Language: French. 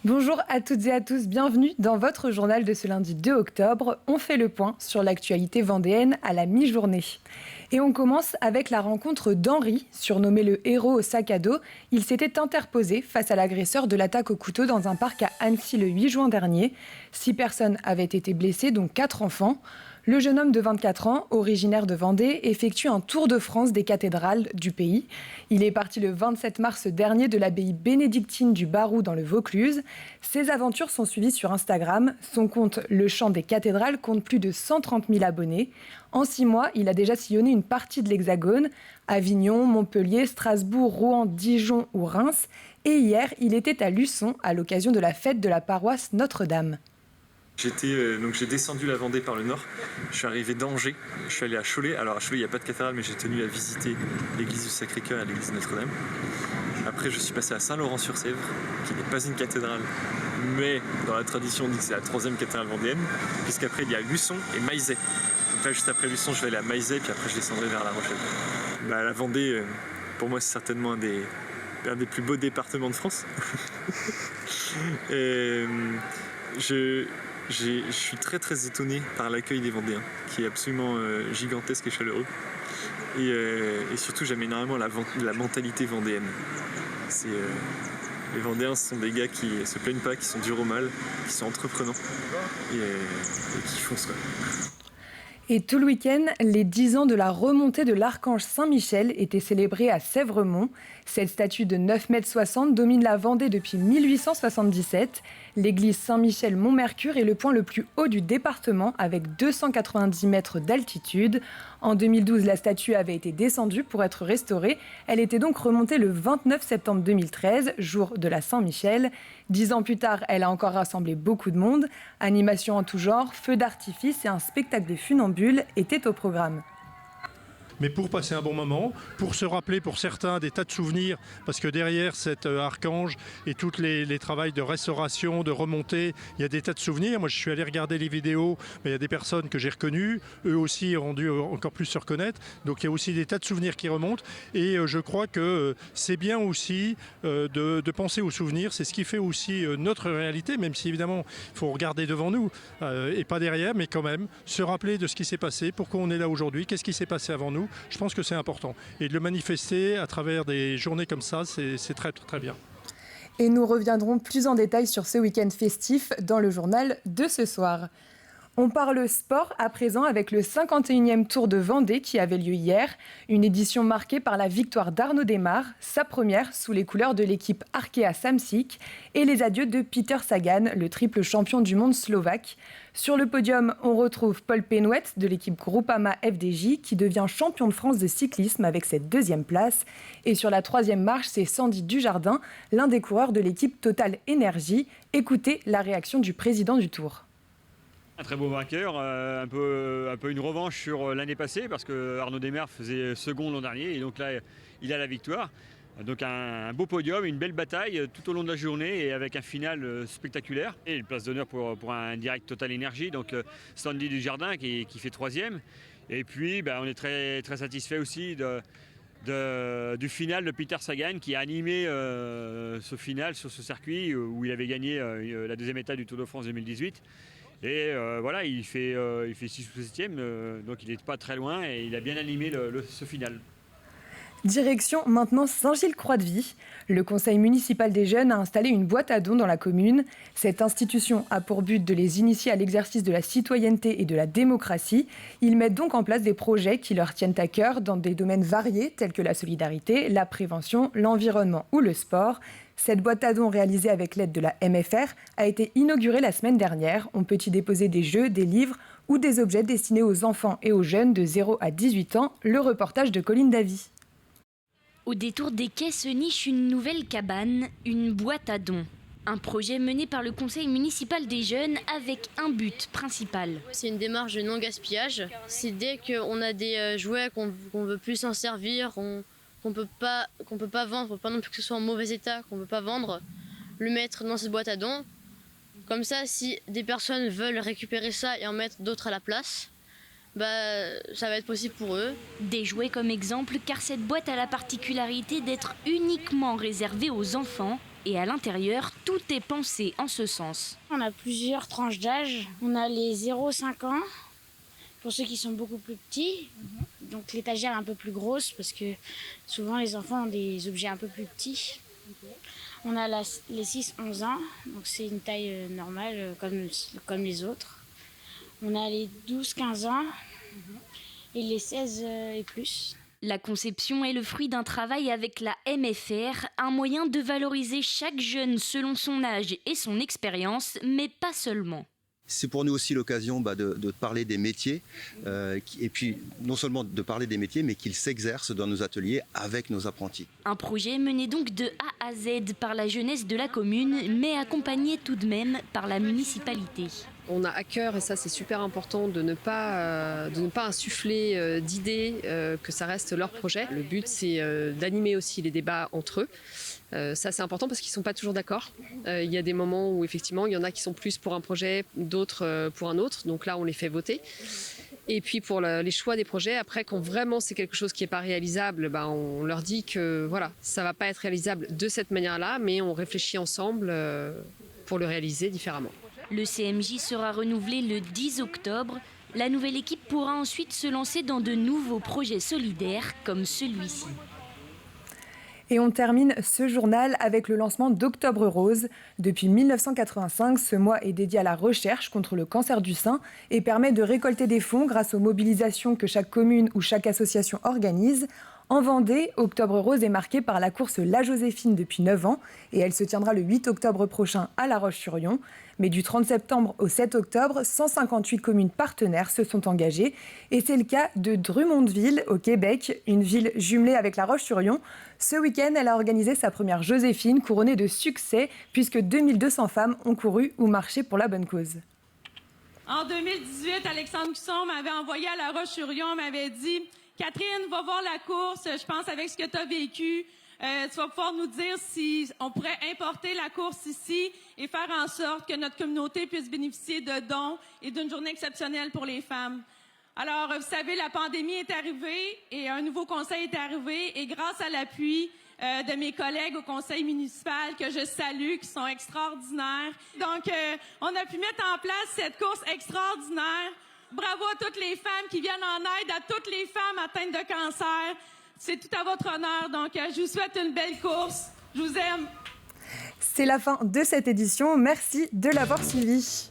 Bonjour à toutes et à tous, bienvenue dans votre journal de ce lundi 2 octobre. On fait le point sur l'actualité vendéenne à la mi-journée. Et on commence avec la rencontre d'Henri, surnommé le héros au sac à dos. Il s'était interposé face à l'agresseur de l'attaque au couteau dans un parc à Annecy le 8 juin dernier. 6 personnes avaient été blessées, dont 4 enfants. Le jeune homme de 24 ans, originaire de Vendée, effectue un tour de France des cathédrales du pays. Il est parti le 27 mars dernier de l'abbaye bénédictine du Barroux dans le Vaucluse. Ses aventures sont suivies sur Instagram. Son compte Le Chant des cathédrales compte plus de 130 000 abonnés. En 6 mois, il a déjà sillonné une partie de l'Hexagone, Avignon, Montpellier, Strasbourg, Rouen, Dijon ou Reims. Et hier, il était à Luçon à l'occasion de la fête de la paroisse Notre-Dame. J'ai descendu la Vendée par le nord, je suis arrivé d'Angers, je suis allé à Cholet. Alors à Cholet il n'y a pas de cathédrale, mais j'ai tenu à visiter l'église du Sacré-Cœur et l'église Notre-Dame. Après je suis passé à Saint-Laurent-sur-Sèvre, qui n'est pas une cathédrale, mais dans la tradition on dit que c'est la 3e cathédrale vendéenne, puisqu'après il y a Luçon et Maillezais. Donc là juste après Luçon je vais aller à Maillezais, puis après je descendrai vers La Rochelle. La Vendée, pour moi c'est certainement un des plus beaux départements de France. Et je suis très très étonné par l'accueil des Vendéens, qui est absolument gigantesque et chaleureux. Et surtout j'aime énormément la mentalité vendéenne. Les Vendéens ce sont des gars qui se plaignent pas, qui sont durs au mal, qui sont entreprenants et qui foncent quoi. Et tout le week-end, les 10 ans de la remontée de l'archange Saint-Michel étaient célébrés à Sèvremont. Cette statue de 9,60 m domine la Vendée depuis 1877. L'église Saint-Michel-Mont-Mercure est le point le plus haut du département avec 290 mètres d'altitude. En 2012, la statue avait été descendue pour être restaurée. Elle était donc remontée le 29 septembre 2013, jour de la Saint-Michel. 10 ans plus tard, elle a encore rassemblé beaucoup de monde. Animations en tout genre, feux d'artifice et un spectacle de funambules étaient au programme. Mais pour passer un bon moment, pour se rappeler pour certains des tas de souvenirs, parce que derrière cet archange et tous les travaux de restauration, de remontée, il y a des tas de souvenirs. Moi je suis allé regarder les vidéos, mais il y a des personnes que j'ai reconnues, eux aussi ont dû encore plus se reconnaître, donc il y a aussi des tas de souvenirs qui remontent et je crois que c'est bien aussi de penser aux souvenirs, c'est ce qui fait aussi notre réalité, même si évidemment il faut regarder devant nous et pas derrière, mais quand même se rappeler de ce qui s'est passé, pourquoi on est là aujourd'hui, qu'est-ce qui s'est passé avant nous. Je pense que c'est important. Et de le manifester à travers des journées comme ça, c'est très, très bien. Et nous reviendrons plus en détail sur ce week-end festif dans le journal de ce soir. On parle sport à présent avec le 51e Tour de Vendée qui avait lieu hier. Une édition marquée par la victoire d'Arnaud Démare, sa première sous les couleurs de l'équipe Arkea Samsic et les adieux de Peter Sagan, le triple champion du monde slovaque. Sur le podium, on retrouve Paul Pénouette de l'équipe Groupama FDJ qui devient champion de France de cyclisme avec cette 2e place. Et sur la 3e marche, c'est Sandy Dujardin, l'un des coureurs de l'équipe Total Énergie. Écoutez la réaction du président du Tour. Un très beau vainqueur, un peu une revanche sur l'année passée parce que Arnaud Démare faisait second l'an dernier et donc là il a la victoire. Donc un beau podium, une belle bataille tout au long de la journée et avec un final spectaculaire. Et une place d'honneur pour un direct Total Énergie, donc Sandy Dujardin qui fait 3e. Et puis on est très, très satisfait aussi du final de Peter Sagan qui a animé ce final sur ce circuit où il avait gagné la 2e étape du Tour de France 2018. Et il fait 6 ou 7e, donc il n'est pas très loin et il a bien animé ce final. Direction maintenant Saint-Gilles-Croix-de-Vie. Le conseil municipal des jeunes a installé une boîte à dons dans la commune. Cette institution a pour but de les initier à l'exercice de la citoyenneté et de la démocratie. Ils mettent donc en place des projets qui leur tiennent à cœur dans des domaines variés tels que la solidarité, la prévention, l'environnement ou le sport. Cette boîte à dons réalisée avec l'aide de la MFR a été inaugurée la semaine dernière. On peut y déposer des jeux, des livres ou des objets destinés aux enfants et aux jeunes de 0 à 18 ans. Le reportage de Colline Davy. Au détour des quais se niche une nouvelle cabane, une boîte à dons. Un projet mené par le conseil municipal des jeunes avec un but principal. C'est une démarche de non-gaspillage. C'est dès qu'on a des jouets qu'on veut plus s'en servir, qu'on peut pas vendre, pas non plus que ce soit en mauvais état, qu'on peut pas vendre, le mettre dans cette boîte à dons. Comme ça, si des personnes veulent récupérer ça et en mettre d'autres à la place, ça va être possible pour eux. Des jouets comme exemple, car cette boîte a la particularité d'être uniquement réservée aux enfants. et à l'intérieur, tout est pensé en ce sens. On a plusieurs tranches d'âge. On a les 0-5 ans, pour ceux qui sont beaucoup plus petits. Donc l'étagère est un peu plus grosse parce que souvent les enfants ont des objets un peu plus petits. On a les 6-11 ans, donc c'est une taille normale comme les autres. On a les 12-15 ans et les 16 et plus. La conception est le fruit d'un travail avec la MFR, un moyen de valoriser chaque jeune selon son âge et son expérience, mais pas seulement. C'est pour nous aussi l'occasion de parler des métiers, et puis non seulement de parler des métiers, mais qu'ils s'exercent dans nos ateliers avec nos apprentis. Un projet mené donc de A à Z par la jeunesse de la commune, mais accompagné tout de même par la municipalité. On a à cœur, et ça c'est super important, de ne pas insuffler d'idées, que ça reste leur projet. Le but c'est d'animer aussi les débats entre eux. Ça c'est important parce qu'ils ne sont pas toujours d'accord. Il y a des moments où effectivement il y en a qui sont plus pour un projet, d'autres pour un autre. Donc là on les fait voter. Et puis pour les choix des projets, après quand vraiment c'est quelque chose qui n'est pas réalisable, on leur dit que voilà, ça ne va pas être réalisable de cette manière-là, mais on réfléchit ensemble pour le réaliser différemment. Le CMJ sera renouvelé le 10 octobre. La nouvelle équipe pourra ensuite se lancer dans de nouveaux projets solidaires comme celui-ci. Et on termine ce journal avec le lancement d'Octobre Rose. Depuis 1985, ce mois est dédié à la recherche contre le cancer du sein et permet de récolter des fonds grâce aux mobilisations que chaque commune ou chaque association organise. En Vendée, Octobre Rose est marqué par la course La Joséphine depuis 9 ans et elle se tiendra le 8 octobre prochain à La Roche-sur-Yon. Mais du 30 septembre au 7 octobre, 158 communes partenaires se sont engagées et c'est le cas de Drummondville au Québec, une ville jumelée avec La Roche-sur-Yon. Ce week-end, elle a organisé sa première Joséphine couronnée de succès puisque 2200 femmes ont couru ou marché pour la bonne cause. En 2018, Alexandre Cusson m'avait envoyé à La Roche-sur-Yon, m'avait dit « Catherine, va voir la course, je pense avec ce que tu as vécu, tu vas pouvoir nous dire si on pourrait importer la course ici et faire en sorte que notre communauté puisse bénéficier de dons et d'une journée exceptionnelle pour les femmes. » Alors, vous savez, la pandémie est arrivée et un nouveau conseil est arrivé et grâce à l'appui de mes collègues au conseil municipal que je salue, qui sont extraordinaires. Donc, on a pu mettre en place cette course extraordinaire. Bravo à toutes les femmes qui viennent en aide à toutes les femmes atteintes de cancer. C'est tout à votre honneur. Donc, je vous souhaite une belle course. Je vous aime. C'est la fin de cette édition. Merci de l'avoir suivi.